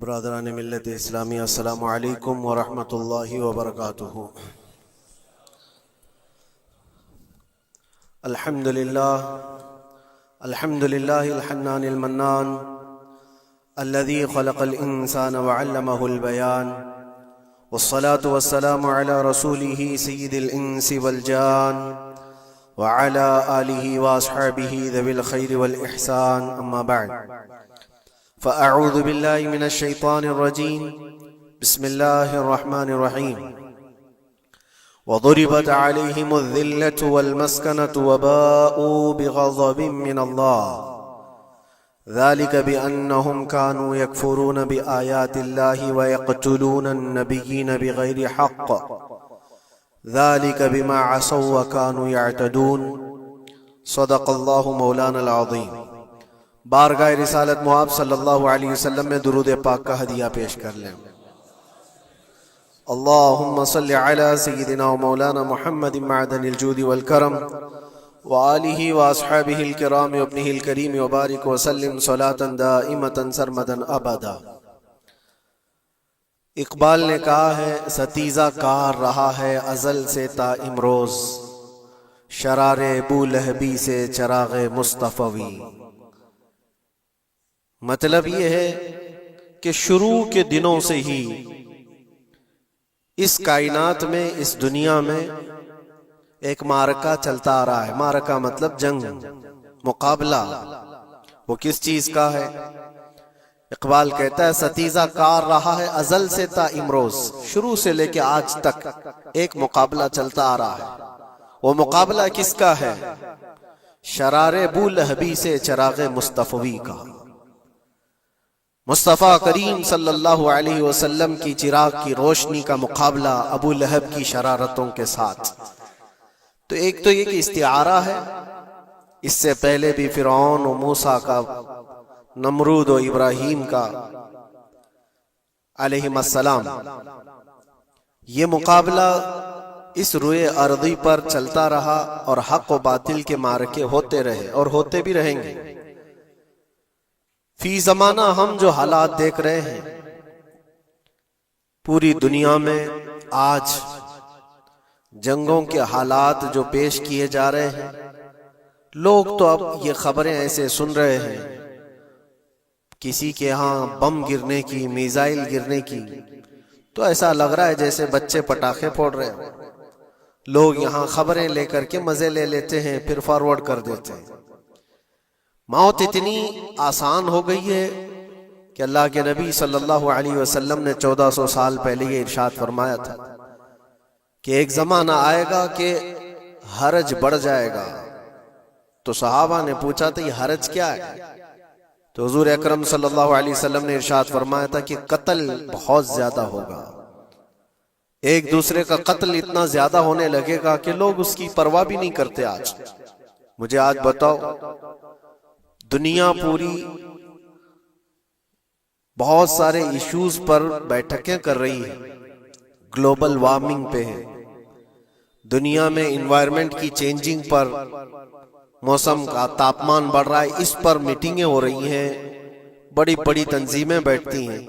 برادران ملت اسلامی، السلام علیکم ورحمۃ اللہ وبرکاتہ۔ الحمد للہ الحنان المنان الذي خلق الانسان وعلمه البيان، والصلاة والسلام على رسوله سید الانس والجان وعلى آلہ واصحابہ ذوی الخیر والاحسان، اما بعد فأعوذ باللہ من الشیطان الرجیم، بسم اللہ الرحمن الرحیم۔ وضربت علیہم الذلۃ والمسکنۃ وباءوا بغضب من اللہ ذلك بأنهم كانوا يكفرون بآيات الله ويقتلون النبيين بغير حق ذلك بما عصوا وكانوا يعتدون، صدق اللہ مولانا العظیم۔ بارگاہ رسالت مآب صلی اللہ علیہ وسلم میں درود پاک کا ہدیہ پیش کر لیں۔ اللہم صلی علی سیدنا و مولانا محمد معدن الجود والکرم وآلہ واصحابہ الکرام وابنہ الکریم وبارک وسلم صلاة دائمة سرمدا ابدا۔ اقبال نے کہا ہے، ستیزہ کار رہا ہے ازل سے تا امروز، شرار بولہبی سے چراغ مصطفی۔ مطلب یہ ہے کہ شروع کے دنوں سے ہی اس کائنات میں، اس دنیا میں ایک معرکہ چلتا آ رہا ہے۔ معرکہ مطلب جنگ، مقابلہ۔ وہ کس چیز کا ہے؟ اقبال کہتا ہے ستیزہ کار رہا ہے ازل سے تا امروز، شروع سے لے کے آج تک ایک مقابلہ چلتا آ رہا ہے۔ وہ مقابلہ کس کا ہے؟ شرار بولہبی سے چراغ مصطفی کا۔ مصطفیٰ کریم صلی اللہ علیہ وسلم کی چراغ کی روشنی کا مقابلہ ابو لہب کی شرارتوں کے ساتھ۔ تو ایک تو یہ کہ استعارہ ہے، اس سے پہلے بھی فرعون و موسیٰ کا، نمرود و ابراہیم کا علیہم السلام، یہ مقابلہ اس روئے ارضی پر چلتا رہا اور حق و باطل کے معرکے ہوتے رہے اور ہوتے بھی رہیں گے۔ فی زمانہ ہم جو حالات دیکھ رہے ہیں پوری دنیا میں، آج جنگوں کے حالات جو پیش کیے جا رہے ہیں، لوگ تو اب یہ خبریں ایسے سن رہے ہیں، کسی کے ہاں بم گرنے کی، میزائل گرنے کی، تو ایسا لگ رہا ہے جیسے بچے پٹاخے پھوڑ رہے ہیں۔ لوگ یہاں خبریں لے کر کے مزے لے لیتے ہیں، پھر فارورڈ کر دیتے ہیں۔ موت اتنی آسان ہو گئی ہے کہ اللہ کے نبی صلی اللہ علیہ وسلم نے 1400 سال پہلے یہ ارشاد فرمایا تھا کہ ایک زمانہ آئے گا کہ حرج بڑھ جائے گا۔ تو صحابہ نے پوچھا تھا یہ حرج کیا ہے؟ تو حضور اکرم صلی اللہ علیہ وسلم نے ارشاد فرمایا تھا کہ قتل بہت زیادہ ہوگا، ایک دوسرے کا قتل اتنا زیادہ ہونے لگے گا کہ لوگ اس کی پرواہ بھی نہیں کرتے۔ آج مجھے آج بتاؤ، دنیا پوری بہت سارے ایشوز پر بیٹھکیں کر رہی ہے، گلوبل وارمنگ پہ ہے، دنیا میں انوائرمنٹ کی چینجنگ پر، موسم کا تاپمان بڑھ رہا ہے، اس پر میٹنگیں ہو رہی ہیں، بڑی بڑی تنظیمیں بیٹھتی ہیں۔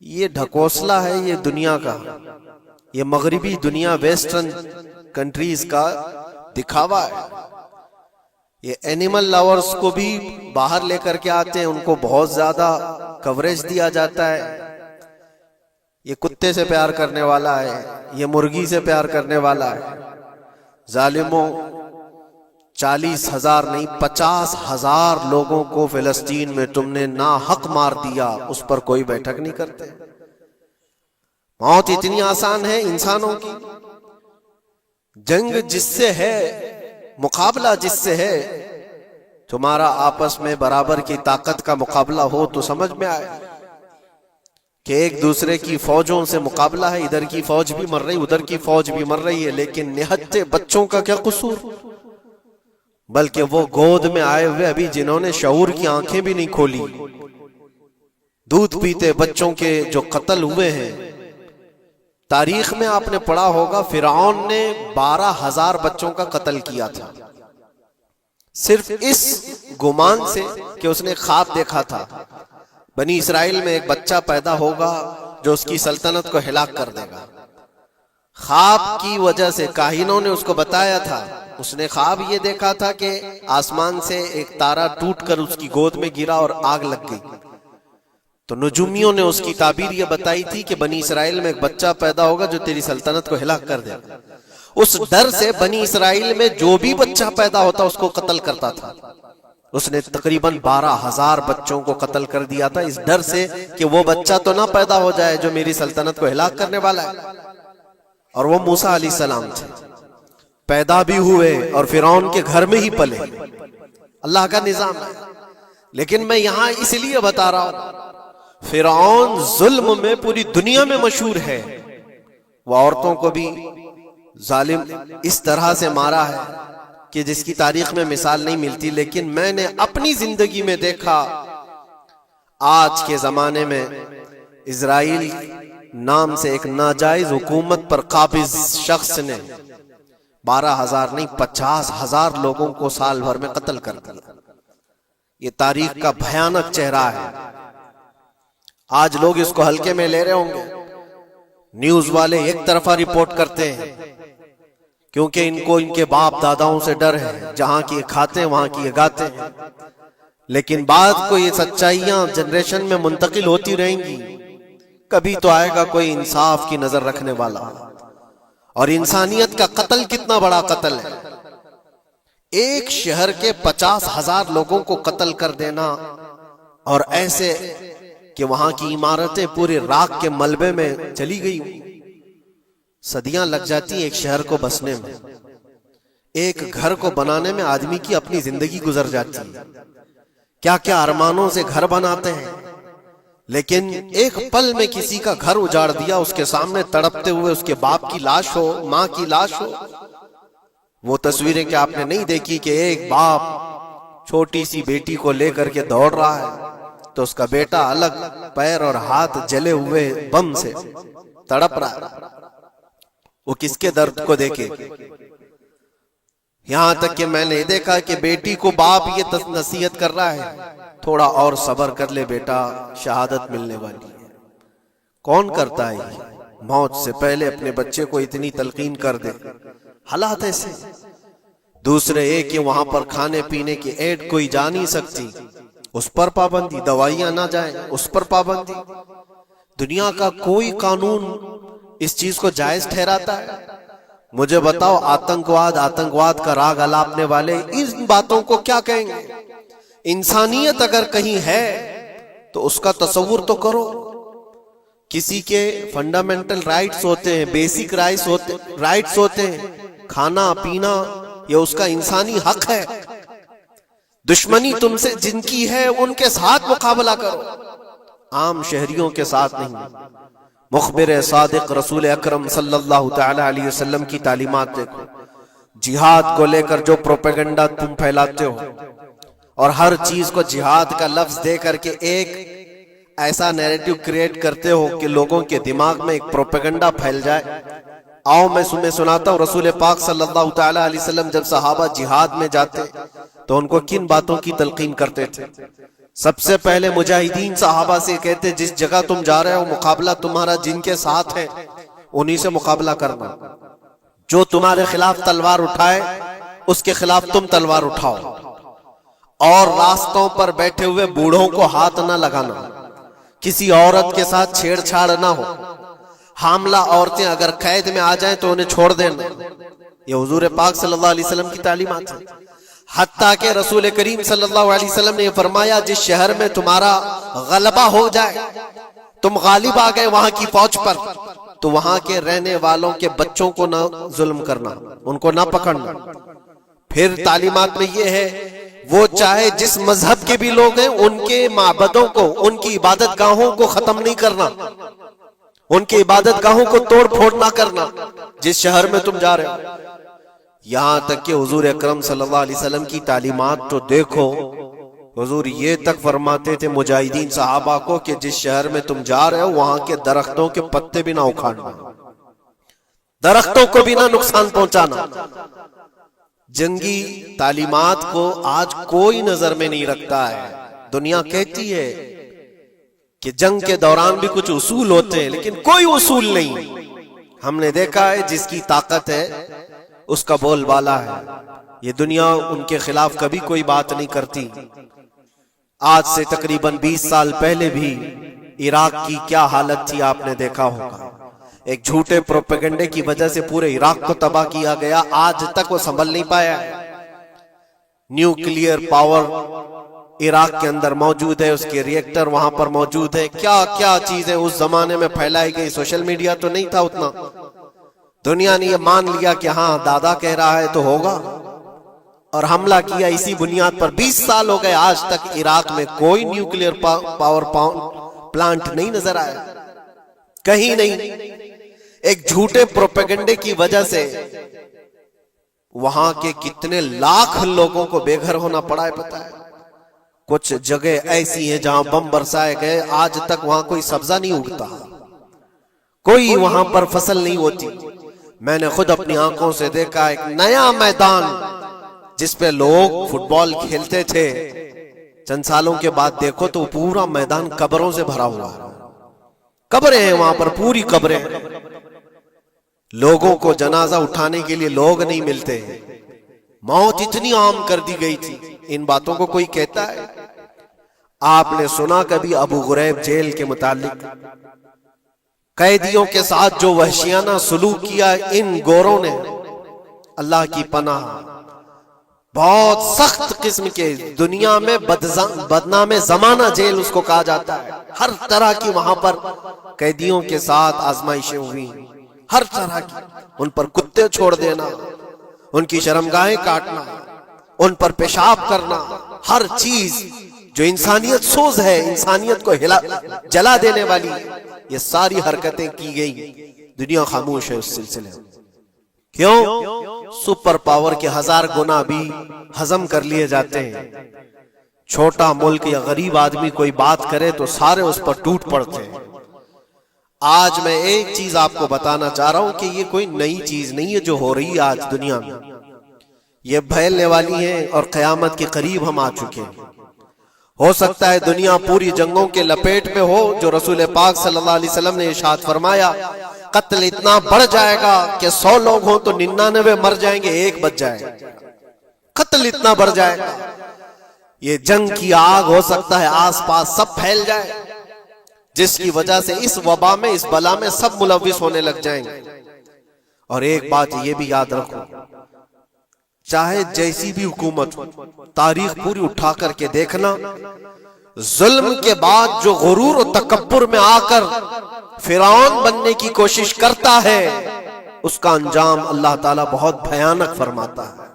یہ ڈھکوسلا ہے یہ دنیا کا، یہ مغربی دنیا، ویسٹرن کنٹریز کا دکھاوا ہے۔ یہ اینیمل لاورز کو بھی باہر لے کر کے آتے ہیں، ان کو بہت زیادہ کوریج دیا جاتا ہے۔ یہ کتے سے پیار کرنے والا ہے، یہ مرغی سے پیار کرنے والا ہے۔ ظالموں، 40,000 نہیں 50,000 لوگوں کو فلسطین میں تم نے ناحق مار دیا، اس پر کوئی بیٹھک نہیں کرتے۔ موت اتنی آسان ہے انسانوں کی۔ جنگ جس سے ہے، مقابلہ جس سے ہے، تمہارا آپس میں برابر کی طاقت کا مقابلہ ہو تو سمجھ میں آئے کہ ایک دوسرے کی فوجوں سے مقابلہ ہے، ادھر کی فوج بھی مر رہی، ادھر کی فوج بھی مر رہی ہے، لیکن نہتے بچوں کا کیا قصور؟ بلکہ وہ گود میں آئے ہوئے ابھی جنہوں نے شعور کی آنکھیں بھی نہیں کھولی، دودھ پیتے بچوں کے جو قتل ہوئے ہیں۔ تاریخ میں آپ نے پڑھا ہوگا فرعون نے 12,000 بچوں کا قتل کیا تھا، صرف اس گمان سے کہ اس نے خواب دیکھا تھا بنی اسرائیل میں ایک بچہ پیدا ہوگا جو اس کی سلطنت کو ہلاک کر دے گا۔ خواب کی وجہ سے کاہنوں نے اس کو بتایا تھا، اس نے خواب یہ دیکھا تھا کہ آسمان سے ایک تارا ٹوٹ کر اس کی گود میں گرا اور آگ لگ گئی۔ تو نجومیوں نے اس کی تعبیر یہ بتائی تھی کہ بنی اسرائیل میں ایک بچہ پیدا ہوگا جو تیری سلطنت کو ہلاک کر دے گا۔ اس ڈر سے بنی اسرائیل میں جو بھی بچہ پیدا ہوتا اس کو قتل کرتا تھا۔ اس نے تقریباً 12,000 بچوں کو قتل کر دیا تھا، اس ڈر سے کہ وہ بچہ تو نہ پیدا ہو جائے جو میری سلطنت کو ہلاک کرنے والا ہے۔ اور وہ موسیٰ علیہ السلام تھے، پیدا بھی ہوئے اور فرعون کے گھر میں ہی پلے۔ اللہ کا نظام ہے۔ لیکن میں یہاں اس لیے بتا رہا ہوں، فرعون ظلم میں پوری دنیا میں مشہور ہے۔ وہ عورتوں کو بھی ظالم اس طرح سے مارا ہے کہ جس کی تاریخ میں مثال نہیں ملتی۔ لیکن میں نے اپنی زندگی میں دیکھا، آج کے زمانے میں اسرائیل نام سے ایک ناجائز حکومت پر قابض شخص نے 12,000 نہیں 50,000 لوگوں کو سال بھر میں قتل کر دیا۔ یہ تاریخ کا بھیانک چہرہ ہے۔ آج لوگ اس کو ہلکے میں لے رہے ہوں گے، نیوز والے ایک طرفہ رپورٹ کرتے ہیں کیونکہ ان کو ان کے باپ داداؤں سے ڈر ہے، جہاں کی یہ کھاتے ہیں وہاں کی یہ گاتے ہیں۔ لیکن بعد کو یہ سچائیاں جنریشن میں منتقل ہوتی رہیں گی، کبھی تو آئے گا کوئی انصاف کی نظر رکھنے والا۔ اور انسانیت کا قتل کتنا بڑا قتل ہے، ایک شہر کے 50,000 لوگوں کو قتل کر دینا، اور ایسے کہ وہاں کی عمارتیں پورے راکھ کے ملبے میں چلی گئی۔ صدیاں لگ جاتی ایک شہر کو بسنے میں، ایک گھر کو بنانے میں آدمی کی اپنی زندگی گزر جاتی ہے۔ کیا کیا ارمانوں سے گھر بناتے ہیں، لیکن ایک پل میں کسی کا گھر اجاڑ دیا، اس کے سامنے تڑپتے ہوئے اس کے باپ کی لاش ہو، ماں کی لاش ہو۔ وہ تصویریں کہ آپ نے نہیں دیکھی کہ ایک باپ چھوٹی سی بیٹی کو لے کر کے دوڑ رہا ہے تو اس کا بیٹا الگ پیر اور ہاتھ جلے ہوئے بم سے تڑپ رہا ہے، وہ کس کے درد کو دیکھے۔ یہاں تک کہ میں نے دیکھا کہ بیٹی کو باپ یہ نصیحت کر رہا ہے، تھوڑا اور صبر کر لے بیٹا، شہادت ملنے والی ہے۔ کون کرتا ہے یہ؟ موت سے پہلے اپنے بچے کو اتنی تلقین کر دے۔ حالات ایسے۔ دوسرے ایک کہ وہاں پر کھانے پینے کی ایڈ کوئی جا نہیں سکتی، اس پر پابندی، دوائیاں نہ جائیں اس پر پابندی۔ دنیا کا کوئی قانون اس چیز کو جائز ٹھہراتا ہے؟ مجھے بتاؤ، آتنکواد کا راگ الاپنے والے ان باتوں کو کیا کہیں گے؟ انسانیت اگر کہیں ہے تو اس کا تصور تو کرو۔ کسی کے فنڈامنٹل رائٹس ہوتے ہیں، بیسک رائٹس ہوتے ہیں، کھانا پینا، یہ اس کا انسانی حق ہے۔ دشمنی تم سے جن کی ہے ان کے ساتھ مقابلہ کرو، عام شہریوں کے ساتھ نہیں۔ مخبر صادق رسول اکرم صلی اللہ تعالی علیہ وسلم کی تعلیمات دیکھو۔ جہاد کو لے کر جو پروپیگنڈا تم پھیلاتے ہو اور ہر چیز کو جہاد کا لفظ دے کر کے ایک ایسا نیریٹو کریٹ کرتے ہو کہ لوگوں کے دماغ میں ایک پروپیگنڈا پھیل جائے۔ آؤ میں تمہیں سناتا ہوں، رسول پاک صلی اللہ تعالی علیہ وسلم جب صحابہ جہاد میں جاتے تو ان کو کن باتوں کی تلقین کرتے تھے؟ سب سے پہلے مجاہدین صحابہ سے کہتے جس جگہ تم جا رہے ہو مقابلہ تمہارا جن کے ساتھ ہے انہی سے مقابلہ کرنا، جو تمہارے خلاف تلوار اٹھائے اس کے خلاف تم تلوار اٹھاؤ، اور راستوں پر بیٹھے ہوئے بوڑھوں کو ہاتھ نہ لگانا، کسی عورت کے ساتھ چھیڑ چھاڑ نہ ہو، حاملہ عورتیں اگر قید میں آ جائیں تو انہیں چھوڑ دینا۔ یہ حضور پاک صلی اللہ علیہ وسلم کی تعلیمات ہیں۔ حتیٰ کہ رسول کریم صلی اللہ علیہ وسلم نے یہ فرمایا جس شہر میں تمہارا غلبہ ہو جائے، تم غالب آ گئے وہاں کی فوج پر، تو وہاں کے رہنے والوں کے بچوں کو نہ ظلم کرنا، ان کو نہ پکڑنا۔ پھر تعلیمات میں یہ ہے وہ چاہے جس مذہب کے بھی لوگ ہیں ان کے معبدوں کو، ان کی عبادت گاہوں کو ختم نہیں کرنا، ان کی عبادت گاہوں کو توڑ پھوڑ نہ کرنا جس شہر میں تم جا رہے ہو۔ یہاں تک کہ حضور اکرم صلی اللہ علیہ وسلم کی تعلیمات تو دیکھو، حضور یہ تک فرماتے تھے مجاہدین صحابہ کو کہ جس شہر میں تم جا رہے ہو وہاں کے درختوں کے پتے بھی نہ اکھاڑنا، درختوں کو بھی نہ نقصان پہنچانا۔ جنگی تعلیمات کو آج کوئی نظر میں نہیں رکھتا ہے۔ دنیا کہتی ہے کہ جنگ کے دوران بھی کچھ اصول ہوتے ہیں، لیکن کوئی اصول نہیں۔ ہم نے دیکھا ہے جس کی طاقت ہے اس کا بول بالا ہے، یہ دنیا ان کے خلاف کبھی کوئی بات نہیں کرتی۔ آج سے تقریباً 20 سال پہلے بھی عراق کی کیا حالت تھی آپ نے دیکھا ہوگا، ایک جھوٹے پروپیگنڈے کی وجہ سے پورے عراق کو تباہ کیا گیا، آج تک وہ سنبھل نہیں پایا ہے۔ نیوکلیئر پاور عراق کے اندر موجود ہے، اس کے ری ایکٹر وہاں پر موجود ہے، کیا کیا چیزیں اس زمانے میں پھیلائی گئی۔ سوشل میڈیا تو نہیں تھا اتنا، دنیا نے یہ مان لیا کہ ہاں دادا کہہ رہا ہے تو ہوگا، اور حملہ کیا اسی بنیاد پر۔ 20 سال ہو گئے، آج تک عراق میں کوئی نیوکلیئر پاور پلانٹ نہیں نظر آیا، کہیں نہیں۔ ایک جھوٹے پروپیگنڈے کی وجہ سے وہاں کے کتنے لاکھ لوگوں کو بے گھر ہونا پڑا ہے پتہ ہے۔ کچھ جگہ ایسی ہیں جہاں بم برسائے گئے، آج تک وہاں کوئی سبزہ نہیں اگتا، کوئی وہاں پر فصل نہیں ہوتی۔ میں نے خود اپنی آنکھوں سے دیکھا ایک نیا میدان جس پہ لوگ فٹ بال کھیلتے تھے، چند سالوں کے بعد دیکھو تو پورا میدان قبروں سے بھرا ہوا ہے، قبریں ہیں وہاں پر، پوری قبریں۔ لوگوں کو جنازہ اٹھانے کے لیے لوگ نہیں ملتے، موت اتنی عام کر دی گئی تھی۔ ان باتوں کو کوئی کہتا ہے؟ آپ نے سنا کبھی ابو غریب جیل کے متعلق؟ قیدیوں کے ساتھ جو وحشیانہ سلوک کیا ان گوروں نے، اللہ کی پناہ، بہت سخت قسم کے، دنیا میں بدنام زمانہ جیل اس کو کہا جاتا ہے۔ ہر طرح کی وہاں پر قیدیوں کے ساتھ آزمائشیں ہوئی، ہر طرح کی، ان پر کتے چھوڑ دینا، ان کی شرمگاہیں کاٹنا، ان پر پیشاب کرنا، ہر چیز جو انسانیت سوز ہے، انسانیت کو جلا دینے والی، یہ ساری حرکتیں کی گئی۔ دنیا خاموش ہے اس سلسلے میں، کیوں؟ سپر پاور کے 1000 گنا بھی ہضم کر لیے جاتے ہیں۔ چھوٹا ملک یا غریب آدمی کوئی بات کرے تو سارے اس پر ٹوٹ پڑتے ہیں۔ آج میں ایک چیز آپ کو بتانا چاہ رہا ہوں کہ یہ کوئی نئی چیز نہیں ہے جو ہو رہی ہے آج دنیا میں، یہ پھیلنے والی ہے اور قیامت کے قریب ہم آ چکے ہیں۔ ہو سکتا ہے دنیا پوری جنگوں کے لپیٹ میں ہو، جو رسول پاک صلی اللہ علیہ وسلم نے ارشاد فرمایا، قتل اتنا بڑھ جائے گا کہ 100 لوگ ہوں تو 99 مر جائیں گے، ایک بچ جائے گا۔ قتل اتنا بڑھ جائے گا، یہ جنگ کی آگ ہو سکتا ہے آس پاس سب پھیل جائے، جس کی وجہ سے اس وبا میں، اس بلا میں سب ملوث ہونے لگ جائیں گے۔ اور ایک بات یہ بھی یاد رکھو، چاہے جیسی بھی حکومت ہو، تاریخ پوری اٹھا کر کے دیکھنا، ظلم کے بعد جو غرور و تکبر میں آ کر فرعون بننے کی کوشش کرتا ہے، اس کا انجام اللہ تعالیٰ بہت بھیانک فرماتا ہے،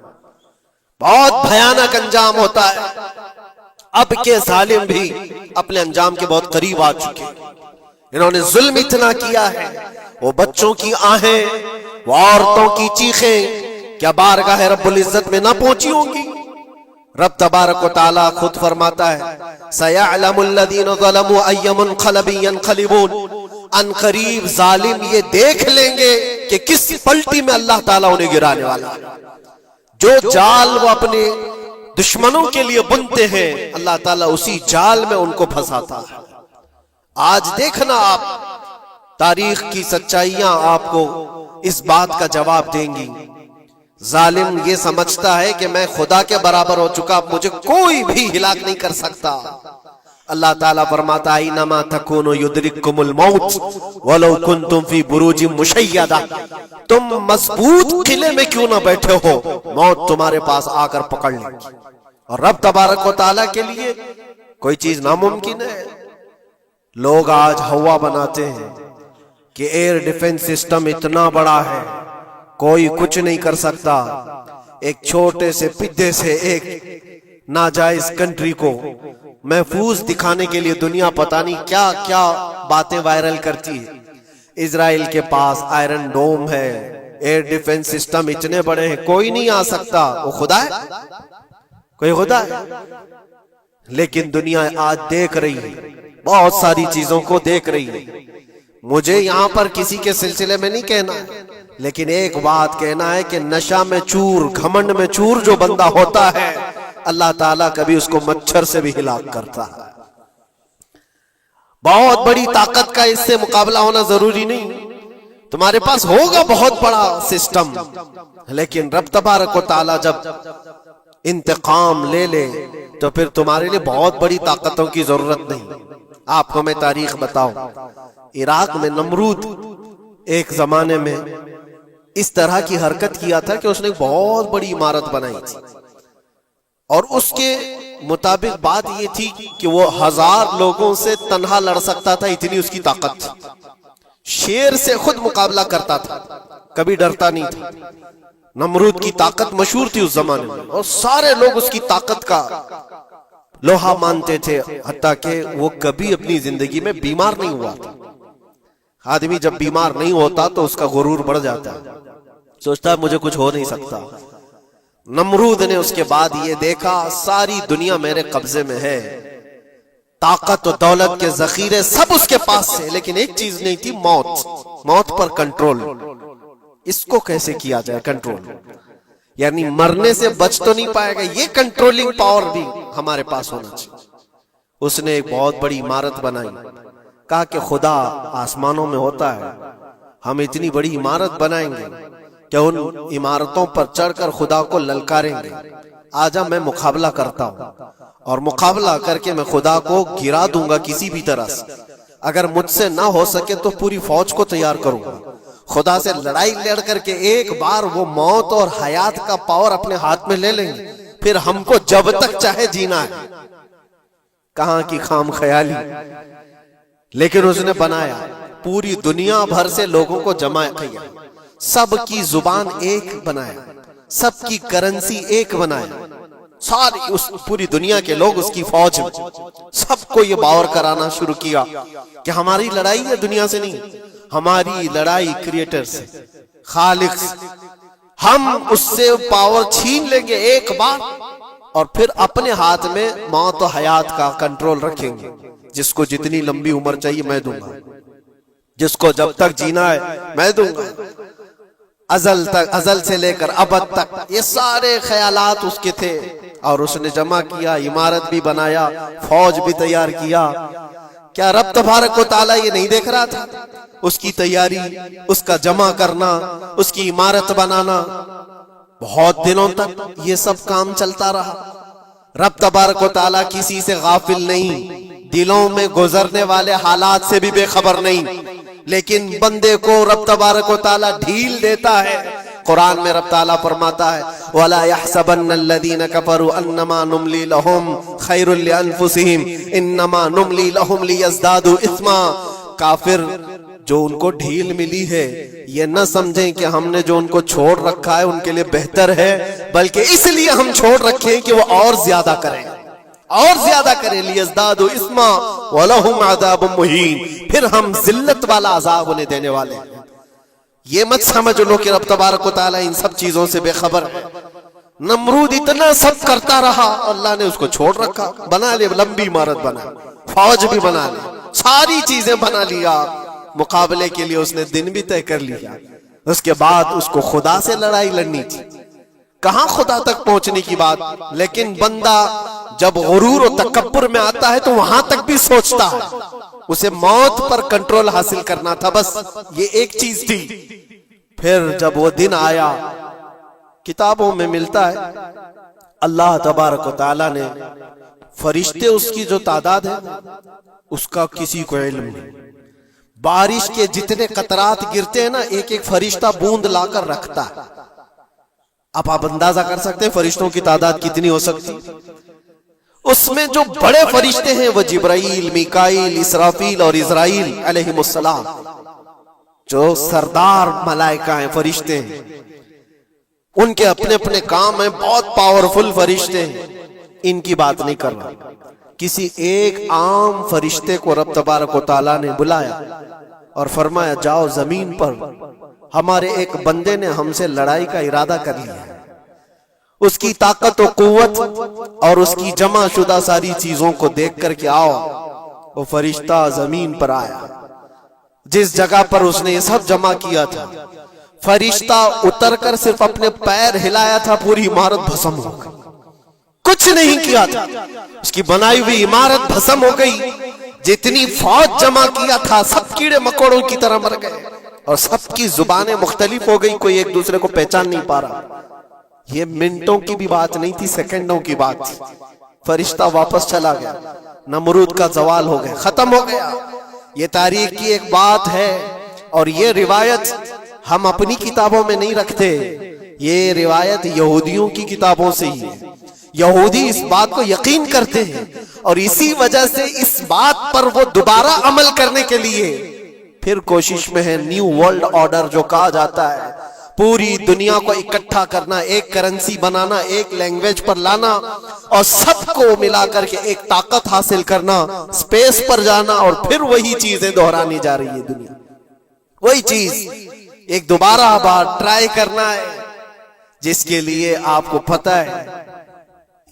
بہت بھیانک انجام ہوتا ہے۔ اب کے ظالم بھی اپنے انجام کے بہت قریب آ چکے، انہوں نے ظلم اتنا کیا ہے، وہ بچوں کی آہیں، وہ عورتوں کی چیخیں کیا بارگاہ رب العزت میں نہ پہنچی ہوں گی؟ رب تبارک و تعالیٰ خود فرماتا ہے، سَيَعْلَمُ الَّذِينَ ظَلَمُوا أَيَّ مُنْقَلَبٍ يَنْقَلِبُونَ، ان قریب ظالم یہ دیکھ لیں گے کہ کس پلٹی میں اللہ تعالیٰ انہیں گرانے والا ہے۔ جو جال وہ اپنے دشمنوں کے لیے بنتے ہیں، اللہ تعالیٰ اسی جال میں ان کو پھنساتا ہے۔ آج دیکھنا آپ، تاریخ کی سچائیاں آپ کو اس بات کا جواب دیں گی۔ ظالم یہ سمجھتا ہے کہ میں خدا کے برابر ہو چکا، مجھے کوئی بھی ہلاک نہیں کر سکتا۔ اللہ تعالیٰ فرماتا ہے، اینما تکونوا یدرککم الموت ولو کنتم فی بروج مشیدہ، تم مضبوط قلعے میں کیوں نہ بیٹھے ہو، موت تمہارے پاس آ کر پکڑ لے گی۔ اور رب تبارک و تعالیٰ کے لیے کوئی چیز ناممکن ہے۔ لوگ آج ہوا بناتے ہیں کہ ایئر ڈیفنس سسٹم اتنا بڑا ہے، کوئی کچھ نہیں کر سکتا۔ ایک چھوٹے سے پدے سے ایک ناجائز کنٹری کو محفوظ دکھانے کے لیے دنیا پتہ نہیں کیا کیا باتیں وائرل کرتی ہے۔ اسرائیل کے پاس آئرن ڈوم ہے، ایئر ڈیفنس سسٹم اتنے بڑے ہیں، کوئی نہیں آ سکتا۔ وہ خدا ہے؟ کوئی خدا ہے؟ لیکن دنیا آج دیکھ رہی ہے، بہت ساری چیزوں کو دیکھ رہی ہے۔ مجھے یہاں پر کسی کے سلسلے میں نہیں کہنا، لیکن ایک بات کہنا ہے کہ نشہ میں چور، گھمنڈ میں چور جو بندہ ہوتا ہے، اللہ تعالیٰ کبھی اس کو مچھر سے بھی ہلاک کرتا ہے۔ بہت بڑی طاقت کا اس سے مقابلہ ہونا ضروری نہیں، تمہارے پاس ہوگا بہت بڑا سسٹم، لیکن رب تبارک و تعالی جب انتقام لے لے تو پھر تمہارے لیے بہت بڑی طاقتوں کی ضرورت نہیں۔ آپ کو میں تاریخ بتاؤں، عراق میں نمرود ایک زمانے میں اس طرح کی حرکت کیا تھا کہ اس نے ایک بہت بڑی عمارت بنائی تھی، اور اس کے مطابق بات یہ تھی کہ وہ 1000 لوگوں سے تنہا لڑ سکتا تھا، اتنی اس کی طاقت تھی۔ شیر سے خود مقابلہ کرتا تھا، کبھی ڈرتا نہیں تھا۔ نمرود کی طاقت مشہور تھی اس زمانے میں، اور سارے لوگ اس کی طاقت کا لوہا مانتے تھے، حتیٰ کہ وہ کبھی اپنی زندگی میں بیمار نہیں ہوا تھا۔ آدمی جب بیمار نہیں ہوتا تو اس کا غرور بڑھ جاتا ہے، سوچتا ہے مجھے کچھ ہو نہیں سکتا۔ نمرود نے اس کے بعد یہ دیکھا ساری دنیا میرے قبضے میں ہے، طاقت و دولت کے ذخیرے سب اس کے پاس سے، لیکن ایک چیز نہیں تھی، موت پر کنٹرول۔ اس کو کیسے کیا جائے کنٹرول؟ یعنی مرنے سے بچ تو نہیں پائے گا، یہ کنٹرولنگ پاور بھی ہمارے پاس ہونا چاہیے۔ اس نے ایک بہت بڑی عمارت بنائی، کہا کہ خدا آسمانوں میں ہوتا ہے، ہم اتنی بڑی عمارت بنائیں گے کہ ان عمارتوں پر چڑھ کر خدا کو للکاریں گے، آجا میں مقابلہ کرتا ہوں، اور مقابلہ کر کے میں خدا کو گرا دوں گا کسی بھی طرح سے۔ اگر مجھ سے نہ ہو سکے تو پوری فوج کو تیار کروں گا، خدا سے لڑائی لڑ کر کے ایک بار وہ موت اور حیات کا پاور اپنے ہاتھ میں لے لیں گے، پھر ہم کو جب تک چاہے جینا ہے۔ کہاں کی خام خیالی، لیکن اس نے بنایا، پوری دنیا بھر سے لوگوں کو جمع کیا، سب کی زبان ایک بنایا، سب کی کرنسی ایک بنایا، ساری اس پوری دنیا کے لوگ اس کی فوج میں، سب کو یہ باور کرانا شروع کیا کہ ہماری لڑائی ہے دنیا سے نہیں، ہماری لڑائی کریٹر سے، خالق سے۔ ہم اس سے پاور چھین لیں گے ایک بار، اور پھر اپنے ہاتھ میں موت و حیات کا کنٹرول رکھیں گے۔ جس کو جتنی لمبی عمر چاہیے میں دوں گا، جس کو جب تک جینا ہے میں دوں گا، ازل سے لے کر ابد تک۔ یہ سارے خیالات اس کے تھے، اور اس نے جمع کیا، عمارت بھی بنایا، فوج بھی تیار کیا۔ کیا رب تبارک و تعالیٰ یہ نہیں دیکھ رہا تھا؟ اس کی تیاری، اس کا جمع کرنا، اس کی عمارت بنانا، بہت دنوں تک یہ سب کام چلتا رہا۔ رب تبارک و تعالیٰ کسی سے غافل نہیں، دلوں میں گزرنے والے حالات سے بھی بے خبر نہیں، لیکن بندے کو رب تبارک و تعالیٰ ڈھیل دیتا ہے۔ قرآن میں رب تعالیٰ فرماتا ہے وَلَا يَحْسَبَنَّ الَّذِينَ كَفَرُوا أَنَّمَا نُمْلِي لَهُمْ خَيْرٌ لِأَنفُسِهِمْ إِنَّمَا نُمْلِي لَهُمْ لِيَزْدَادُوا إِثْمًا۔ کافر جو ان کو ڈھیل ملی ہے یہ نہ سمجھیں کہ ہم نے جو ان کو چھوڑ رکھا ہے ان کے لیے بہتر ہے، بلکہ اس لیے ہم چھوڑ رکھیں کہ وہ اور زیادہ کریں، اور زیادہ کریں، لیزدادوا اثما ولہم عذاب مہین، پھر ہم ذلت والا عذاب انہیں دینے والے ہیں۔ یہ مت سمجھ لو کہ رب تبارک و تعالیٰ ان سب چیزوں سے بے خبر ہے۔ نمرود اتنا سب کرتا رہا، اللہ نے اس کو چھوڑ رکھا، بنا لے لمبی عمارت، بنا فوج بھی بنا لی، ساری چیزیں بنا لیا، مقابلے کے لیے اس نے دن بھی طے کر لیا۔ اس کے بعد اس کو خدا سے لڑائی لڑنی تھی، کہاں خدا تک پہنچنے کی بات، لیکن بندہ جب غرور و تکبر میں آتا ہے تو وہاں تک بھی سوچتا ہے، اسے موت پر کنٹرول حاصل کرنا تھا، بس یہ ایک چیز تھی۔ پھر جب وہ دن آیا، کتابوں میں ملتا ہے اللہ تبارک و تعالیٰ نے فرشتے اس کی جو تعداد ہے اس کا کسی کو علم نہیں۔ بارش کے جتنے قطرات گرتے ہیں نا، ایک ایک فرشتہ بوند لا کر رکھتا ہے۔ اب آپ اندازہ کر سکتے ہیں فرشتوں کی تعداد کتنی ہو سکتی۔ اس میں جو بڑے فرشتے ہیں وہ جبرائیل، میکائیل، اسرافیل اور اسرائیل علیہم السلام، جو سردار ملائکہ ہیں، فرشتے ہیں، ان کے اپنے اپنے کام ہیں، بہت پاورفل فرشتے ہیں۔ ان کی بات نہیں کر رہا، کسی ایک عام فرشتے کو رب تبارک و تعالیٰ نے بلایا اور فرمایا جاؤ زمین پر، ہمارے ایک بندے نے ہم سے لڑائی کا ارادہ کر لیا، اس کی طاقت و قوت اور اس کی جمع شدہ ساری چیزوں کو دیکھ کر کے آؤ۔ وہ فرشتہ زمین پر آیا، جس جگہ پر اس نے یہ سب جمع کیا تھا، فرشتہ اتر کر صرف اپنے پیر ہلایا تھا، پوری عمارت بھسم ہو گئی، کچھ نہیں کیا تھا، اس کی بنائی ہوئی عمارت بھسم ہو گئی۔ جتنی فوج جمع کیا تھا سب کیڑے مکوڑوں کی طرح مر گئے، اور سب کی زبانیں مختلف ہو گئی، کوئی ایک دوسرے کو پہچان نہیں پا رہا۔ یہ منٹوں کی بھی بات نہیں تھی، سیکنڈوں کی بات تھی۔ فرشتہ واپس چلا گیا، نمرود کا زوال ہو گیا، ختم ہو گیا۔ یہ تاریخ کی ایک بات ہے، اور یہ روایت ہم اپنی کتابوں میں نہیں رکھتے، یہ روایت یہودیوں کی کتابوں سے ہی ہے۔ یہودی اس بات کو یقین کرتے ہیں، اور اسی وجہ سے اس بات پر وہ دوبارہ عمل کرنے کے لیے پھر کوشش میں ہے۔ نیو ورلڈ آرڈر جو کہا جاتا ہے، پوری دنیا کو اکٹھا کرنا، ایک کرنسی بنانا، ایک لینگویج پر لانا، اور سب کو ملا کر کے ایک طاقت حاصل کرنا، سپیس پر جانا، اور پھر وہی چیزیں دہرانی جا رہی ہے دنیا۔ وہی چیز ایک دوبارہ بار ٹرائی کرنا ہے، جس کے لیے آپ کو پتہ ہے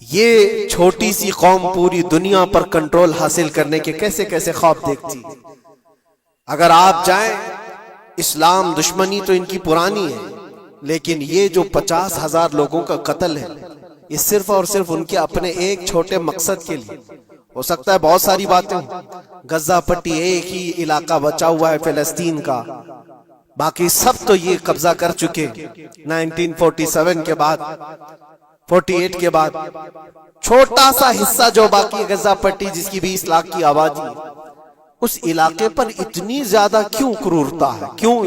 یہ چھوٹی سی قوم پوری دنیا پر کنٹرول حاصل کرنے کے کیسے کیسے خواب دیکھتی ہے۔ اگر آپ جائیں، اسلام دشمنی تو ان کی پرانی ہے، لیکن یہ جو 50,000 لوگوں کا قتل ہے، یہ صرف اور صرف ان کے اپنے ایک چھوٹے مقصد کے لیے۔ ہو سکتا ہے بہت ساری باتیں ہوں، غزہ پٹی ایک ہی علاقہ بچا ہوا ہے فلسطین کا، باقی سب تو یہ قبضہ کر چکے۔ 1947 کے بعد، 48 کے بعد چھوٹا سا حصہ جو باقی غزہ پٹی، جس کی 20 لاکھ کی آبادی، اس علاقے پر اتنی زیادہ کیوں کرورتا ہے؟ کیوں؟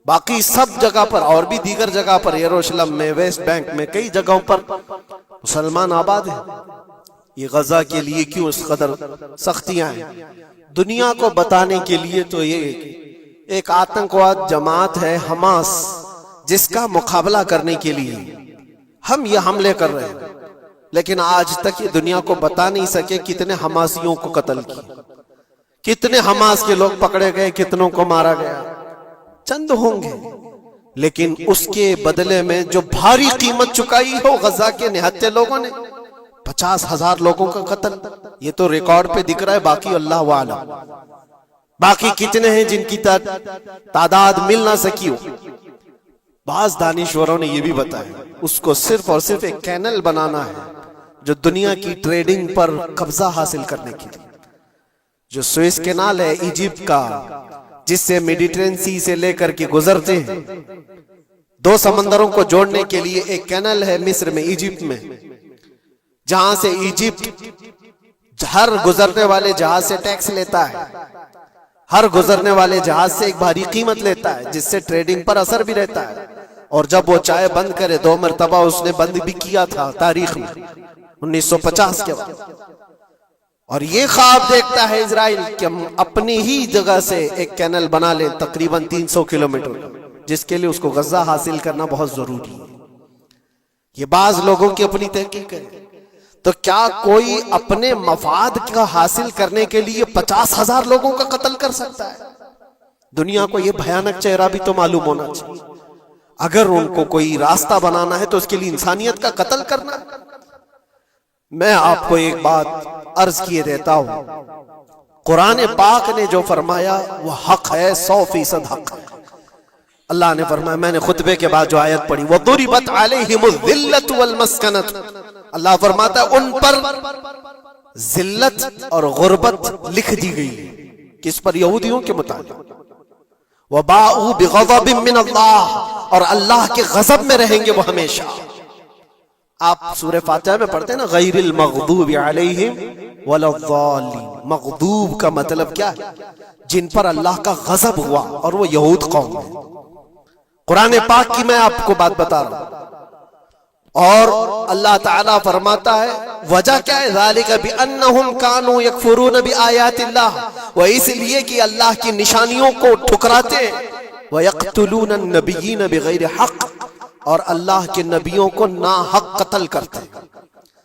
باقی سب جگہ پر، اور بھی دیگر جگہ پر، یروشلم میں، ویسٹ بینک میں، کئی جگہوں پر مسلمان آباد ہیں۔ یہ غزہ کے لیے کیوں اس قدر سختیاں ہیں؟ دنیا کو بتانے کے لیے تو یہ ایک آتنکواد جماعت ہے حماس، جس کا مقابلہ کرنے کے لیے ہم یہ حملے کر رہے ہیں، لیکن آج تک یہ دنیا کو بتا نہیں سکے کتنے حماسیوں کو قتل کیا، کتنے حماس کے لوگ پکڑے گئے، کتنوں کو مارا گیا، چند ہوں گے، لیکن اس کے بدلے میں جو بھاری قیمت چکائی ہو غزہ کے نہتے لوگوں نے، 50,000 لوگوں کا قتل، یہ تو ریکارڈ پہ دکھ رہا ہے، باقی اللہ عالم، باقی کتنے ہیں جن کی تعداد مل نہ سکی ہو۔ بعض دانشوروں نے یہ بھی بتایا اس کو صرف اور صرف ایک کینل بنانا ہے جو دنیا کی ٹریڈنگ پر قبضہ حاصل کرنے کے لیے۔ جو سوئس کینال ہے ایجپٹ کا، جس سے میڈیٹرین سی سے لے کر کے گزرتے ہیں، 2 سمندروں کو جوڑنے کے لیے ایک کینل ہے مصر میں، ایجپٹ میں، جہاں سے ایجپٹ ہر گزرنے والے جہاز سے ٹیکس لیتا ہے، ہر گزرنے والے جہاز سے ایک بھاری قیمت لیتا ہے، جس سے ٹریڈنگ پر اثر بھی رہتا ہے۔ اور جب وہ چاہے بند کرے، 2 مرتبہ اس نے بند بھی کیا تھا تاریخ میں، 1950 کے بعد۔ اور یہ خواب دیکھتا ہے اسرائیل کہ ہم اپنی ہی جگہ سے ایک کینل بنا لیں تقریباً 300 کلومیٹر، جس کے لیے اس کو غزہ حاصل کرنا بہت ضروری ہے۔ یہ بعض لوگوں کی اپنی تحقیق ہے۔ تو کیا کوئی اپنے مفاد کا حاصل کرنے کے لیے 50,000 لوگوں کا قتل کر سکتا ہے؟ دنیا کو یہ بھیانک چہرہ بھی تو معلوم ہونا چاہیے۔ اگر ان کو کوئی راستہ بنانا ہے تو اس کے لیے انسانیت کا قتل کرنا ہے۔ میں آپ کو ایک بات عرض کیے دیتا ہوں، قرآن پاک نے جو فرمایا وہ حق ہے، 100% حق ہے۔ اللہ نے فرمایا، میں نے خطبے کے بعد جو آیت پڑھی، وَضُرِبَتْ عَلَيْهِمُ الذِّلَّةُ وَالْمَسْكَنَةُ، اللہ فرماتا ہے ان پر ذلت اور غربت لکھ دی گئی۔ کس پر؟ یہودیوں کے متعلق۔ وَبَاءُوا بِغَضَبٍ مِّنَ اللَّهِ، اور اللہ کے غضب میں رہیں گے وہ ہمیشہ۔ آپ سورہ فاتحہ میں پڑھتے ہیں نا، غیر المغضوب علیہم ولا الضالین۔ مغضوب کا مطلب کیا ہے؟ جن پر اللہ کا غضب ہوا، اور وہ یہود قوم ہے۔ قرآن پاک کی میں آپ کو بات بتا رہا ہوں، اور اللہ تعالیٰ فرماتا ہے وجہ کیا ہے؟ ذالک بأنہم کانوا یکفرون بآیات اللہ، وہ اس لیے کہ اللہ کی نشانیوں کو ٹھکراتے ہیں، ویقتلون النبیین بغیر حق، اور اللہ کے نبیوں کو ناحق قتل کرتے ہیں۔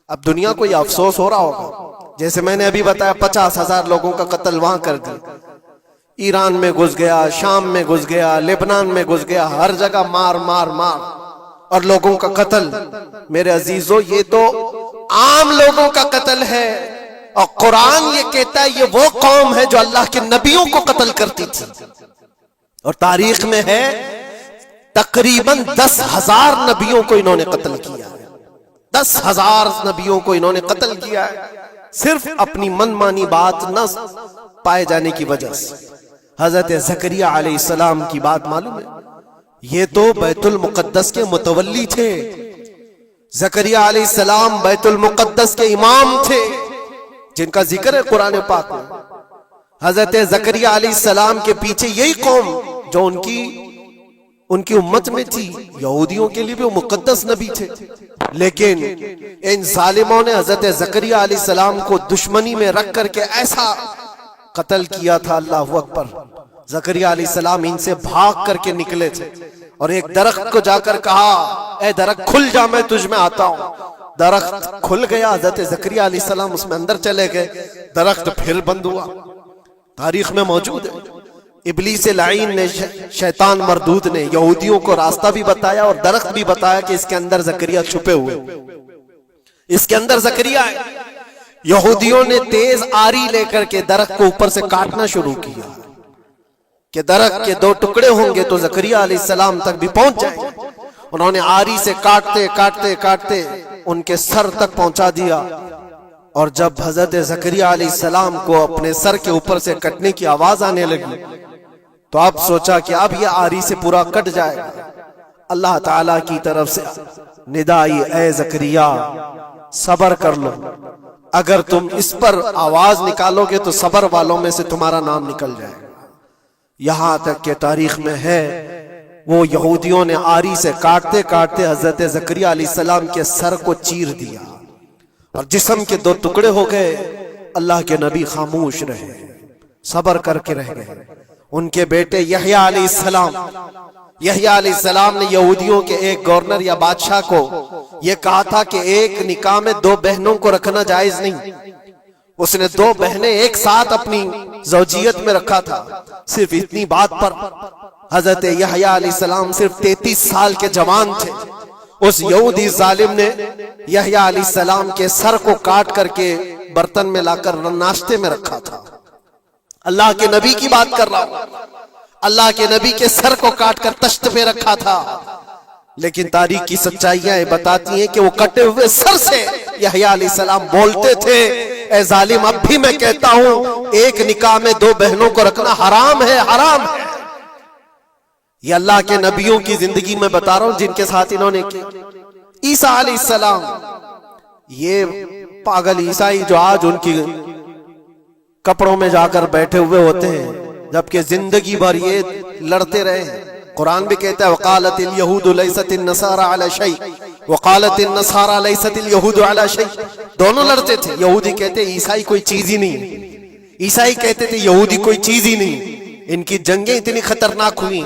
اب دنیا کو یہ افسوس ہو رہا ہوگا، جیسے میں نے ابھی بتایا 50,000 لوگوں کا قتل وہاں کر دیا، ایران میں گھس گیا، شام میں گھس گیا، لبنان میں گھس گیا، ہر جگہ مار مار مار اور لوگوں کا قتل۔ میرے عزیزو، یہ تو عام لوگوں کا قتل ہے، اور قرآن یہ کہتا ہے یہ وہ قوم ہے جو اللہ کے نبیوں کو قتل کرتی تھی۔ اور تاریخ میں ہے تقریباً 10,000 نبیوں کو انہوں نے قتل کیا ہے، 10,000 نبیوں کو انہوں نے قتل کیا ہے۔ صرف اپنی من مانی بات نہ پائے جانے کی وجہ سے۔ حضرت زکریا علیہ السلام کی بات معلوم ہے، یہ تو بیت المقدس کے متولی تھے۔ زکریا علیہ السلام بیت المقدس کے امام تھے، جن کا ذکر ہے قرآن پاک میں۔ حضرت زکریا علیہ السلام کے پیچھے یہی قوم جو ان کی امت میں تھی، یہودیوں کے لیے بھی وہ مقدس نبی تھے، لیکن ان ظالموں نے حضرت زکریا علیہ السلام کو دشمنی میں رکھ کر کے ایسا قتل کیا تھا، اللہ اکبر۔ زکریا علیہ السلام ان سے بھاگ کر کے نکلے تھے اور ایک درخت کو جا کر کہا، اے درخت کھل جا، میں تجھ میں آتا ہوں۔ درخت کھل گیا، حضرت زکریا علیہ السلام اس میں اندر چلے گئے، درخت پھر بند ہوا۔ تاریخ میں موجود ہے، ابلیس لعین نے، شیطان مردود نے یہودیوں کو راستہ بھی بتایا اور درخت بھی بتایا کہ اس کے اندر زکریا چھپے ہوئے، اس کے اندر زکریا ہے۔ یہودیوں نے تیز آری لے کر کے درخت کو اوپر سے کاٹنا شروع کیا کہ درخت کے 2 ٹکڑے ہوں گے تو زکریا علیہ السلام تک بھی پہنچ جائیں گے۔ انہوں نے آری سے کاٹتے کاٹتے کاٹتے ان کے سر تک پہنچا دیا، اور جب حضرت زکریا علیہ السلام کو اپنے سر کے اوپر سے کٹنے کی آواز آنے لگی تو اب سوچا کہ اب یہ آری سے پورا کٹ جائے گا۔ اللہ تعالیٰ کی طرف سے ندا آئی، اے زکریا صبر کر لو، اگر تم اس پر آواز نکالو گے تو صبر والوں میں سے تمہارا نام نکل جائے گا۔ یہاں تک کہ تاریخ میں ہے وہ یہودیوں نے آری سے کاٹتے کاٹتے حضرت زکریا علیہ السلام کے سر کو چیر دیا اور جسم کے 2 ٹکڑے ہو گئے۔ اللہ کے نبی خاموش رہے، صبر کر کے رہ گئے۔ ان کے بیٹے یحییٰ علیہ السلام نے یہودیوں کے ایک گورنر یا بادشاہ کو یہ کہا تھا کہ ایک نکاح میں 2 بہنوں کو رکھنا جائز نہیں۔ اس نے 2 بہنیں ایک ساتھ اپنی زوجیت میں رکھا تھا۔ صرف اتنی بات پر حضرت یحییٰ علیہ السلام صرف 33 سال کے جوان تھے۔ اس یہودی ظالم نے یحییٰ علیہ السلام کے سر کو کاٹ کر کے برتن میں لا کر ناشتے میں رکھا تھا۔ اللہ کے نبی کی بات کر رہا ہوں، اللہ کے نبی کے سر کو کاٹ کر تشت پہ رکھا تھا۔ لیکن تاریخ کی سچائیاں بتاتی ہیں کہ وہ کٹے ہوئے سر سے یحییٰ علیہ السلام بولتے تھے، اے ظالم اب بھی میں کہتا ہوں ایک نکاح میں 2 بہنوں کو رکھنا حرام ہے، حرام ہے۔ یہ اللہ کے نبیوں کی زندگی میں بتا رہا ہوں جن کے ساتھ انہوں نے کی۔ عیسیٰ علیہ السلام، یہ پاگل عیسائی جو آج ان کی کپڑوں میں جا کر بیٹھے ہوئے ہوتے ہیں جبکہ زندگی بھر یہ لڑتے رہے ہیں۔ قرآن بھی کہتا ہے وقالت اليہود لیست النصارى علی شیء وقالت النصارى لیست اليہود علی شیء، دونوں لڑتے تھے۔ یہودی کہتے عیسائی کوئی چیز ہی نہیں، عیسائی کہتے تھے یہودی کوئی چیز ہی نہیں۔ ان کی جنگیں اتنی خطرناک ہوئی،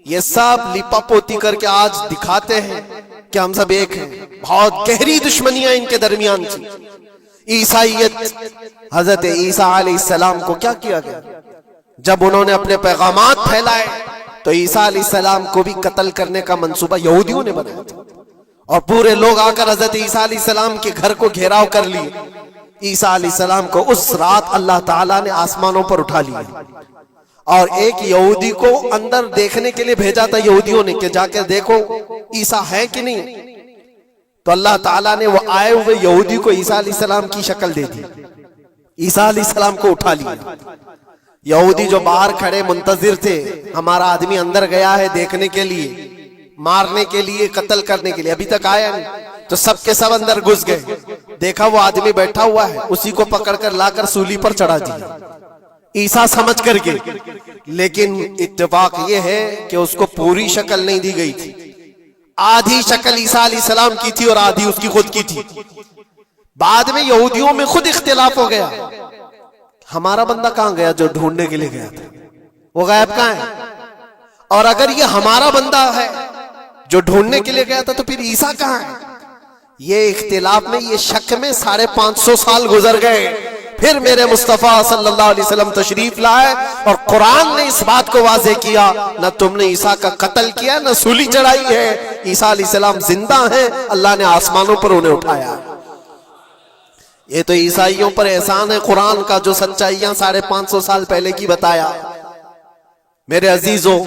یہ سب لپا پوتی کر کے آج دکھاتے ہیں کہ ہم سب ایک ہیں۔ بہت گہری دشمنیاں ان کے درمیان تھی۔ عیسائیت، حضرت عیسیٰ علیہ السلام کو کیا کیا گیا؟ جب انہوں نے اپنے پیغامات پھیلائے تو عیسیٰ علیہ السلام کو بھی قتل کرنے کا منصوبہ یہودیوں نے بنایا تھا، اور پورے لوگ آ کر حضرت عیسیٰ علیہ السلام کے گھر کو گھیراؤ کر لی۔ عیسیٰ علیہ السلام کو اس رات اللہ تعالیٰ نے آسمانوں پر اٹھا لیا اور ایک یہودی کو اندر دیکھنے کے لیے بھیجا تھا یہودیوں نے کہ جا کے دیکھو عیسیٰ ہے کہ نہیں۔ تو اللہ تعالیٰ نے وہ آئے ہوئے یہودی کو عیسیٰ علیہ السلام کی شکل دے دی، عیسیٰ علیہ السلام کو اٹھا لیا۔ یہودی جو باہر کھڑے منتظر تھے، ہمارا آدمی اندر گیا ہے دیکھنے کے لیے، مارنے کے لیے، قتل کرنے کے لیے، ابھی تک آیا نہیں، تو سب کے سب اندر گھس گئے۔ دیکھا وہ آدمی بیٹھا ہوا ہے، اسی کو پکڑ کر لا کر سولی پر چڑھا دیا عیسیٰ سمجھ کر کے۔ لیکن اتفاق یہ ہے کہ اس کو پوری شکل نہیں دی گئی تھی، آدھی شکل عیسیٰ علیہ السلام کی تھی اور آدھی اس کی خود کی تھی۔ بعد میں یہودیوں میں خود اختلاف ہو گیا، ہمارا بندہ کہاں گیا جو ڈھونڈنے کے لیے گیا تھا، وہ غائب کہاں ہے؟ اور اگر یہ ہمارا بندہ ہے جو ڈھونڈنے کے لیے گیا تھا تو پھر عیسیٰ کہاں ہے؟ یہ اختلاف میں، یہ شک میں 550 سال گزر گئے۔ پھر میرے مصطفیٰ صلی اللہ علیہ وسلم تشریف لائے اور قرآن نے اس بات کو واضح کیا، نہ تم نے عیسیٰ کا قتل کیا، نہ سولی چڑھائی ہے، عیسیٰ علیہ السلام زندہ ہیں، اللہ نے آسمانوں پر انہیں اٹھایا۔ یہ تو عیسائیوں پر احسان ہے قرآن کا، جو سچائیاں 550 سال پہلے کی بتایا۔ میرے عزیزوں،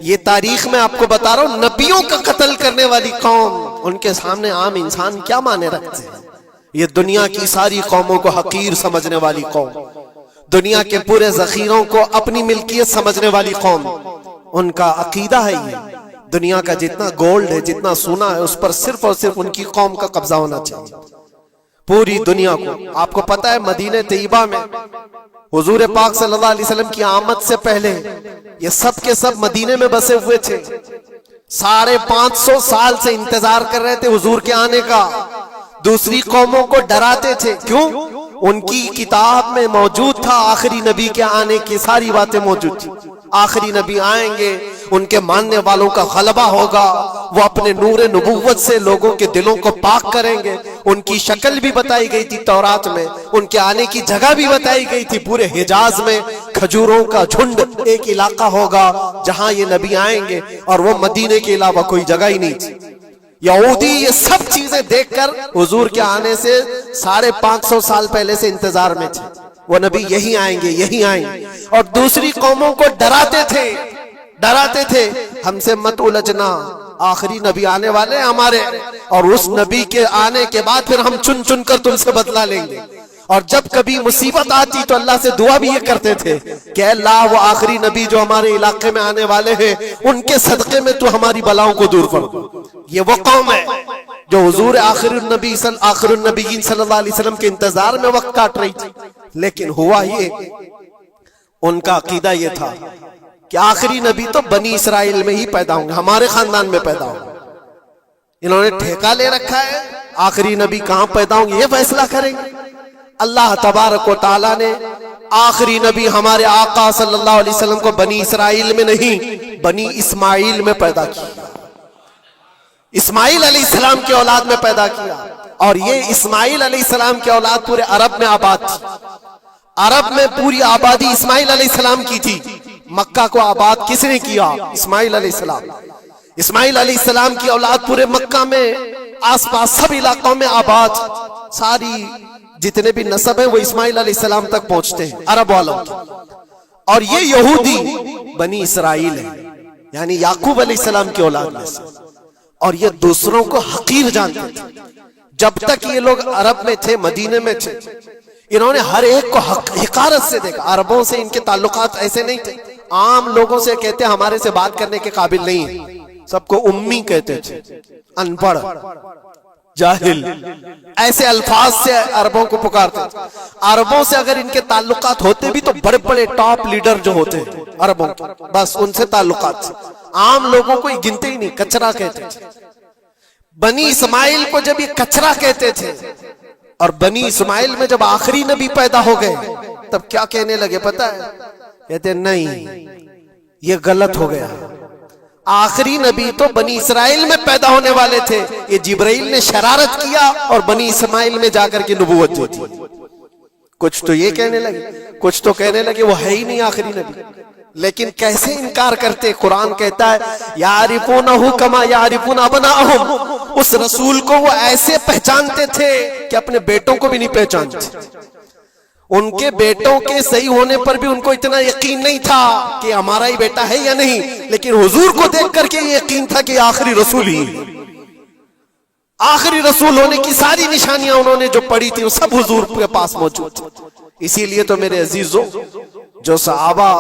یہ تاریخ میں آپ کو بتا رہا ہوں، نبیوں کا قتل کرنے والی قوم، ان کے سامنے عام انسان کیا مانے رکھتے ہیں؟ یہ دنیا کی ساری قوموں کو حقیر سمجھنے والی قوم، دنیا کے پورے ذخیروں کو اپنی ملکیت سمجھنے والی قوم، ان کا عقیدہ ہے یہ دنیا کا جتنا گولڈ ہے، جتنا سونا ہے، اس پر صرف اور صرف ان کی قوم کا قبضہ ہونا چاہیے، پوری دنیا کو۔ آپ کو پتا ہے مدینہ طیبہ میں حضور پاک صلی اللہ علیہ وسلم کی آمد سے پہلے یہ سب کے سب مدینے میں بسے ہوئے تھے، 550 سال سے انتظار کر رہے تھے حضور کے آنے کا، دوسری قوموں کو ڈراتے تھے، کیوں؟ ان کی کتاب میں موجود تھا آخری نبی کے آنے کی ساری باتیں موجود تھی، آخری نبی آئیں گے، ان کے ماننے والوں کا غلبہ ہوگا، وہ اپنے نور نبوت سے لوگوں کے دلوں کو پاک کریں گے، ان کی شکل بھی بتائی گئی تھی تورات میں، ان کے آنے کی جگہ بھی بتائی گئی تھی، پورے حجاز میں کھجوروں کا جھنڈ ایک علاقہ ہوگا جہاں یہ نبی آئیں گے، اور وہ مدینے کے علاوہ کوئی جگہ ہی نہیں تھی۔ یہودی یہ سب چیزیں دیکھ کر حضور کے آنے سے 550 سال پہلے سے انتظار میں تھے، وہ نبی یہی آئیں گے، یہی آئیں گے، اور دوسری قوموں کو ڈراتے تھے ہم سے مت الجھنا، آخری نبی آنے والے ہیں ہمارے، اور اس نبی کے آنے کے بعد پھر ہم چن چن کر تم سے بدلہ لیں گے۔ اور جب کبھی مصیبت آتی تو اللہ سے دعا بھی یہ کرتے تھے کہ اللہ وہ آخری نبی جو ہمارے علاقے میں آنے والے ہیں ان کے صدقے میں تو ہماری بلاؤں کو دور کر دو۔ یہ وہ قوم ہے جو حضور آخر النبیین صلی اللہ علیہ وسلم کے انتظار میں وقت کاٹ رہی تھی، لیکن ہوا یہ، ان کا عقیدہ یہ تھا کہ آخری نبی تو بنی اسرائیل میں ہی پیدا ہوں گے، ہمارے خاندان میں پیدا ہوں گے۔ انہوں نے ٹھیکہ لے رکھا ہے آخری نبی کہاں پیدا ہوں گے یہ فیصلہ کریں گے۔ اللہ تبارک و تعالیٰ نے آخری نبی ہمارے آقا صلی اللہ علیہ وسلم کو بنی اسرائیل میں نہیں، بنی اسماعیل میں پیدا کیا، اسماعیل علیہ السلام کی اولاد میں پیدا کیا، اور یہ اسماعیل علیہ السلام کی اولاد پورے عرب میں آباد تھی، عرب میں پوری آبادی اسماعیل علیہ السلام کی تھی۔ مکہ کو آباد کس نے کیا؟ اسماعیل علیہ السلام۔ اسماعیل علیہ السلام کی اولاد پورے مکہ میں آس پاس سب علاقوں میں آباد، ساری جتنے بھی نسب ہیں وہ اسماعیل علیہ السلام تک پہنچتے ہیں عرب والوں کی، اور یہ یہودی بنی اسرائیل ہے، یعنی یعقوب علیہ السلام کی اولاد میں سے، اور یہ دوسروں کو حقیر جانتے تھے۔ جب تک یہ لوگ عرب میں تھے، مدینے میں تھے، انہوں نے ہر ایک کو حقارت سے دیکھا۔ عربوں سے ان کے تعلقات ایسے نہیں تھے، عام لوگوں سے کہتے ہمارے سے بات کرنے کے قابل نہیں ہیں، سب کو امی کہتے تھے، ان پڑھ، جاہل، ایسے الفاظ سے عربوں کو پکارتے تھے۔ عربوں سے اگر ان کے تعلقات ہوتے بھی تو بڑے بڑے ٹاپ لیڈر جو ہوتے ہیں عربوں کے، بس ان سے تعلقات تھے، عام لوگوں کو یہ گنتے ہی نہیں، کچرا کہتے تھے۔ بنی اسماعیل کو جب یہ کچرا کہتے تھے، اور بنی اسماعیل میں جب آخری نبی پیدا ہو گئے تب کیا کہنے لگے پتہ ہے؟ کہتے نہیں، یہ غلط ہو گیا، آخری نبی تو بنی اسرائیل میں پیدا ہونے والے تھے، یہ جبرائیل نے شرارت کیا اور بنی اسماعیل میں جا کر کے نبوت دی تھی۔ کچھ تو یہ کہنے لگے، کچھ تو کہنے لگے وہ ہے ہی نہیں آخری نبی، لیکن کیسے انکار کرتے؟ قرآن کہتا ہے یعرفونہ کما یعرفون ابناءہم، اس رسول کو وہ ایسے پہچانتے تھے کہ اپنے بیٹوں کو بھی نہیں پہچانتے۔ ان کے بیٹوں کے صحیح ہونے پر بھی ان کو اتنا یقین نہیں تھا کہ ہمارا ہی بیٹا ہے یا نہیں، لیکن حضور کو دیکھ کر کے یہ یقین تھا کہ آخری رسول ہی ہے۔ آخری رسول ہونے کی ساری نشانیاں انہوں نے جو پڑھی تھی وہ سب حضور کے پاس موجود تھی۔ اسی لیے تو میرے عزیزوں، جو صحابہ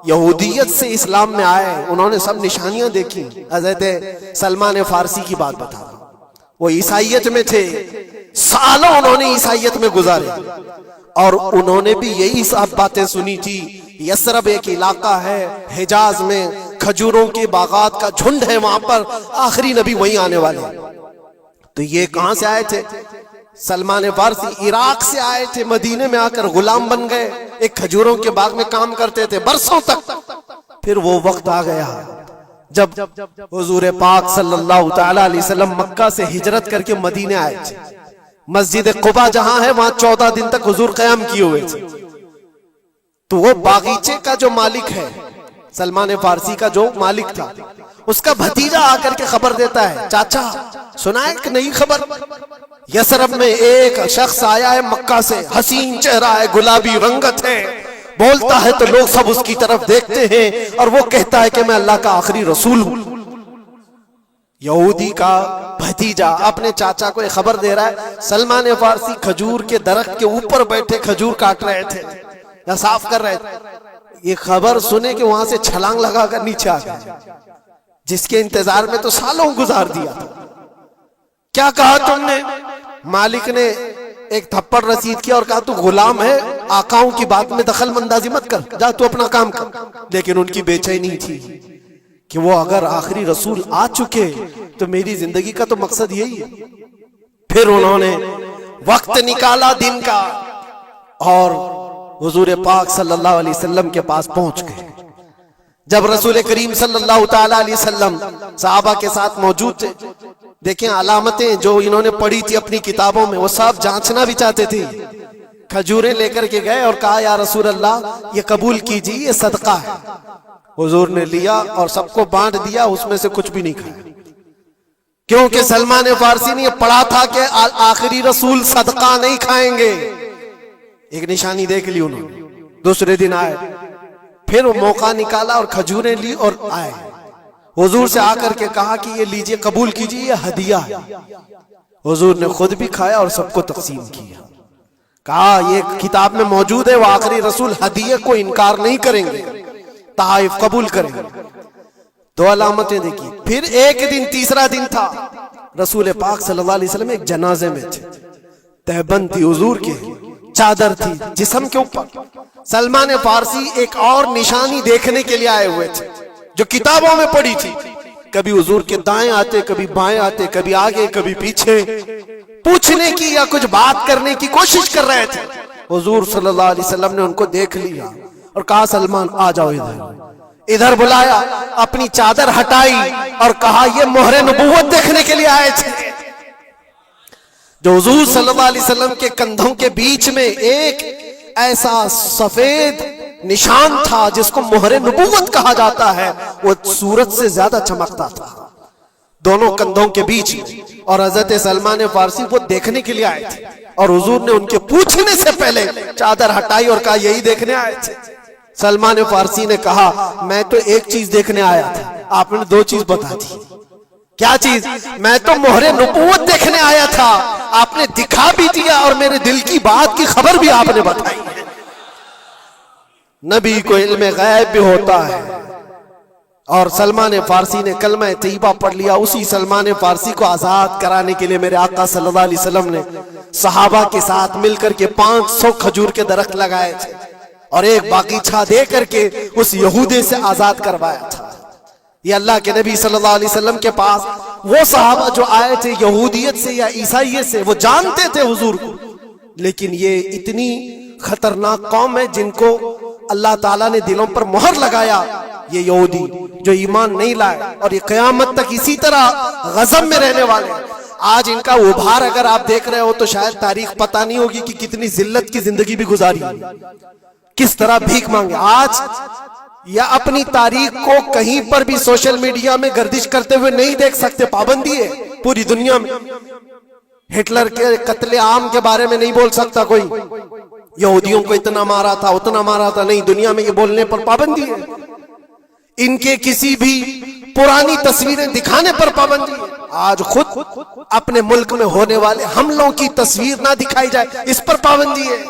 یہودیت سے اسلام میں آئے انہوں نے سب نشانیاں دیکھی۔ حضرت سلمان فارسی کی بات بتا رہا ہوں، وہ عیسائیت میں تھے، سالوں انہوں نے عیسائیت میں گزارے، اور انہوں نے بھی یہی سب باتیں سنی تھی۔ یثرب ایک علاقہ ہے حجاز میں، کھجوروں کے باغات کا جھنڈ ہے وہاں پر، آخری نبی وہیں آنے والے ہیں۔ تو یہ کہاں سے آئے تھے؟ سلمان فارسی عراق سے آئے تھے، مدینے میں آ کر غلام بن گئے، ایک کھجوروں کے باغ میں کام کرتے تھے برسوں تک۔ پھر وہ وقت آ گیا جب حضور پاک صلی اللہ تعالی علیہ وسلم مکہ سے ہجرت کر کے مدینے آئے تھے۔ مسجد قباء جہاں ہے وہاں 14 دن تک حضور قیام کیے ہوئے تھے۔ تو وہ باغیچے کا جو مالک ہے، سلمان فارسی کا جو مالک تھا، اس کا بھتیجا آ کر کے خبر دیتا ہے، چاچا سنا ہے کہ نئی خبر؟ یثرب میں ایک شخص آیا ہے مکہ سے، حسین چہرہ ہے، گلابی رنگت ہے، بولتا ہے تو لوگ سب اس کی طرف دیکھتے ہیں، اور وہ کہتا ہے کہ میں اللہ کا آخری رسول ہوں۔ یہودی کا بھتیجا اپنے چاچا کو یہ خبر دے رہا ہے سلمان فارسی کھجور کے درخت کے اوپر بیٹھے کھجور کاٹ رہے تھے یا صاف کر رہے تھے. یہ خبر سنے کہ وہاں سے چھلانگ لگا کر نیچے آ گئے, جس کے انتظار میں تو سالوں گزار دیا تھا. کیا کہا تم نے؟ مالک نے ایک تھپڑ رسید کیا اور کہا تو غلام ہے, آقاؤں کی بات میں دخل اندازی مت کر, جا تو اپنا کام کر. لیکن ان کی بے چینی تھی کہ وہ اگر آخری رسول آ چکے تو میری زندگی کا تو مقصد یہی ہے. پھر انہوں نے وقت نکالا دن کا اور حضور پاک صلی اللہ علیہ وسلم کے پاس پہنچ گئے. جب رسول کریم صلی اللہ تعالی علیہ وسلم صحابہ کے ساتھ موجود تھے, دیکھیں علامتیں جو انہوں نے پڑھی تھی اپنی کتابوں میں وہ سب جانچنا بھی چاہتے تھے. کھجوریں لے کر کے گئے اور کہا یا رسول اللہ یہ قبول کیجیے, یہ صدقہ ہے. حضور نے لیا اور سب کو بانٹ دیا, اس میں سے کچھ بھی نہیں کھایا, کیونکہ سلمان فارسی نے یہ پڑھا تھا کہ آخری رسول صدقہ نہیں کھائیں گے. ایک نشانی دیکھ لی انہوں نے. دوسرے دن آئے, پھر وہ موقع نکالا اور کھجوریں لی اور آئے. حضور سے آ کر کے کہا کہ یہ لیجئے, قبول کیجئے, یہ ہدیہ ہے. حضور نے خود بھی کھایا اور سب کو تقسیم کیا. کہا یہ کتاب میں موجود ہے, وہ آخری رسول ہدیے کو انکار نہیں کریں گے, تحائف قبول کریں گے. دو علامتیں دیکھی. پھر ایک دن, تیسرا دن تھا, رسول پاک صلی اللہ علیہ وسلم ایک جنازے میں تھے. تہبند تھی حضور کے, چادر تھی جسم کے اوپر. سلمان فارسی ایک اور نشانی دیکھنے کے لیے آئے ہوئے تھے جو کتابوں میں پڑھی تھی. کبھی حضور کے دائیں آتے, کبھی بائیں آتے, کبھی آگے کبھی پیچھے, پوچھنے کی یا کچھ بات کرنے کی کوشش کر رہے تھے. حضور صلی اللہ علیہ وسلم نے ان کو دیکھ لیا اور کہا سلمان آ جاؤ ادھر. ادھر بلایا, اپنی چادر ہٹائی اور کہا یہ مہر نبوت دیکھنے کے لیے آئے تھے. جو حضور صلی اللہ علیہ وسلم کے کندھوں کے بیچ میں ایک ایسا سفید نشان تھا جس کو مہر نبوت کہا جاتا ہے, وہ سورج سے زیادہ چمکتا تھا دونوں کندھوں کے بیچ میں. اور حضرت سلمان فارسی وہ دیکھنے کے لیے آئے تھے اور حضور نے ان کے پوچھنے سے پہلے چادر ہٹائی اور کہا یہی دیکھنے آئے تھے. سلمان فارسی نے کہا میں تو ایک چیز دیکھنے آیا تھا, آپ نے دو چیز بتا دی. کیا چیز؟ میں تو مہر نبوت دیکھنے آیا تھا, آپ نے دکھا بھی دیا اور میرے دل کی بات کی خبر بھی آپ نے بتائی. نبی کو علم غیب بھی ہوتا ہے. اور سلمان فارسی نے کلمہ طیبہ پڑھ لیا. اسی سلمان فارسی کو آزاد کرانے کے لیے میرے آقا صلی اللہ علیہ وسلم نے صحابہ کے ساتھ مل کر کے 500 کھجور کے درخت لگائے تھے اور ایک باغیچہ دے کر کے اس یہودی سے آزاد کروایا تھا. یہ اللہ کے نبی صلی اللہ علیہ وسلم کے پاس وہ صحابہ جو آئے تھے یہودیت سے یا عیسائیت سے, وہ جانتے تھے حضور کو, لیکن یہ اتنی خطرناک قوم ہے جن کو اللہ تعالیٰ نے دلوں پر مہر لگایا. یہ یہودی جو ایمان نہیں لائے اور یہ قیامت تک اسی طرح غضب میں رہنے والے. آج ان کا ابھار اگر آپ دیکھ رہے ہو تو شاید تاریخ پتہ نہیں ہوگی کہ کتنی ذلت کی زندگی بھی گزاری, کس طرح بھیک مانگے. آج یا اپنی تاریخ کو کہیں پر بھی سوشل میڈیا میں گردش کرتے ہوئے نہیں دیکھ سکتے, پابندی ہے پوری دنیا میں. ہٹلر کے قتل عام کے بارے میں نہیں بول سکتا کوئی, یہودیوں کو اتنا مارا تھا اتنا مارا تھا, نہیں, دنیا میں یہ بولنے پر پابندی ہے. ان کے کسی بھی پرانی تصویریں دکھانے پر پابندی ہے. آج خود اپنے ملک میں ہونے والے حملوں کی تصویر نہ دکھائی جائے, اس پر پابندی ہے.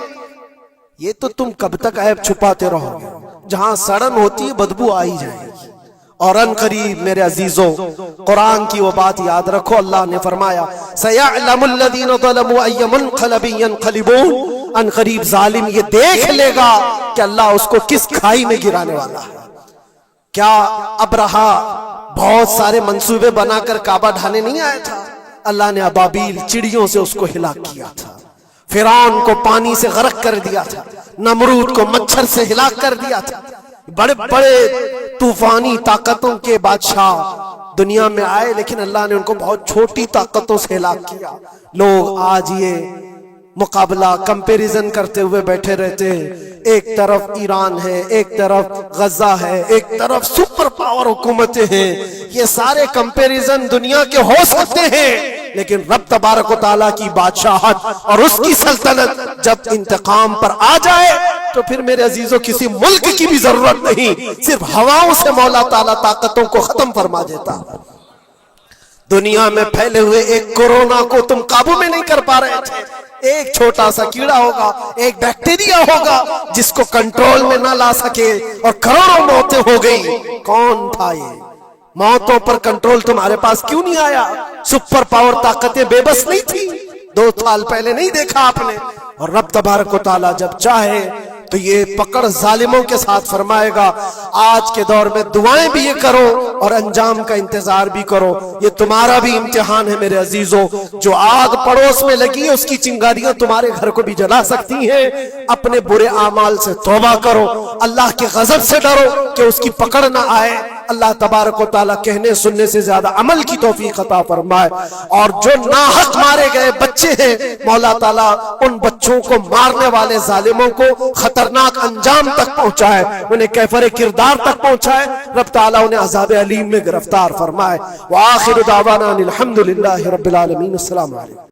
یہ تو تم کب تک عیب چھپاتے رہو گے؟ جہاں سڑن ہوتی ہے بدبو آئی جائے گی. اور ان قریب میرے عزیزوں قرآن کی وہ بات یاد رکھو, اللہ نے فرمایا سَيَعْلَمُ الَّذِينَ ظَلَمُوا أَيَّ مُنْقَلَبٍ يَنْقَلِبُونَ. ان قریب ظالم یہ دیکھ لے گا کہ اللہ اس کو کس کھائی میں گرانے والا ہے. کیا ابرہا بہت سارے منصوبے بنا کر کعبہ ڈھانے نہیں آیا تھا؟ اللہ نے ابابیل چڑیوں سے اس کو ہلاک کیا تھا, فرعون کو پانی سے غرق کر دیا تھا, نمرود کو مچھر سے ہلاک کر دیا تھا. بڑے بڑے طوفانی طاقتوں کے بادشاہ دنیا میں آئے, لیکن اللہ نے ان کو بہت چھوٹی طاقتوں سے ہلاک کیا. لوگ آج یہ مقابلہ کمپیریزن کرتے ہوئے بیٹھے رہتے ہیں. ایک طرف ایران ہے, ایک طرف غزہ ہے, ایک طرف سپر پاور حکومتیں ہیں. یہ سارے کمپیریزن دنیا کے ہو سکتے ہیں, لیکن رب تبارک و تعالیٰ کی بادشاہت اور اس کی سلطنت جب انتقام پر آ جائے تو پھر میرے عزیزوں کسی ملک کی بھی ضرورت نہیں, صرف ہواؤں سے مولا تعالیٰ طاقتوں کو ختم فرما دیتا. دنیا میں پھیلے ہوئے ایک کورونا کو تم قابو میں نہیں کر پا رہے تھے. ایک چھوٹا سا کیڑا ہوگا, ایک بیکٹیریا ہوگا جس کو کنٹرول میں نہ لا سکے اور کروڑوں موتیں ہو گئی. کون تھا یہ؟ موتوں پر کنٹرول تمہارے پاس کیوں نہیں آیا؟ سپر پاور طاقتیں بے بس نہیں تھی؟ 2 سال پہلے نہیں دیکھا آپ نے؟ اور رب تبارک و تعالی جب چاہے تو یہ پکڑ ظالموں کے ساتھ فرمائے گا. آج کے دور میں دعائیں بھی یہ کرو اور انجام کا انتظار بھی کرو. یہ تمہارا بھی امتحان ہے میرے عزیزوں. جو آگ پڑوس میں لگی ہے اس کی چنگاریاں تمہارے گھر کو بھی جلا سکتی ہیں. اپنے برے اعمال سے توبہ کرو, اللہ کے غضب سے ڈرو کہ اس کی پکڑ نہ آئے. اللہ تبارک و تعالیٰ کہنے سننے سے زیادہ عمل کی توفیق عطا فرمائے. اور جو ناحق مارے گئے بچے ہیں, مولا تعالیٰ ان بچوں کو مارنے والے ظالموں کو خطرناک انجام تک پہنچائے, انہیں کیفر کردار تک پہنچائے. رب تعالیٰ انہیں عذاب علیم میں گرفتار فرمائے. وآخر دعوانا الحمدللہ رب العالمین. السلام علیکم.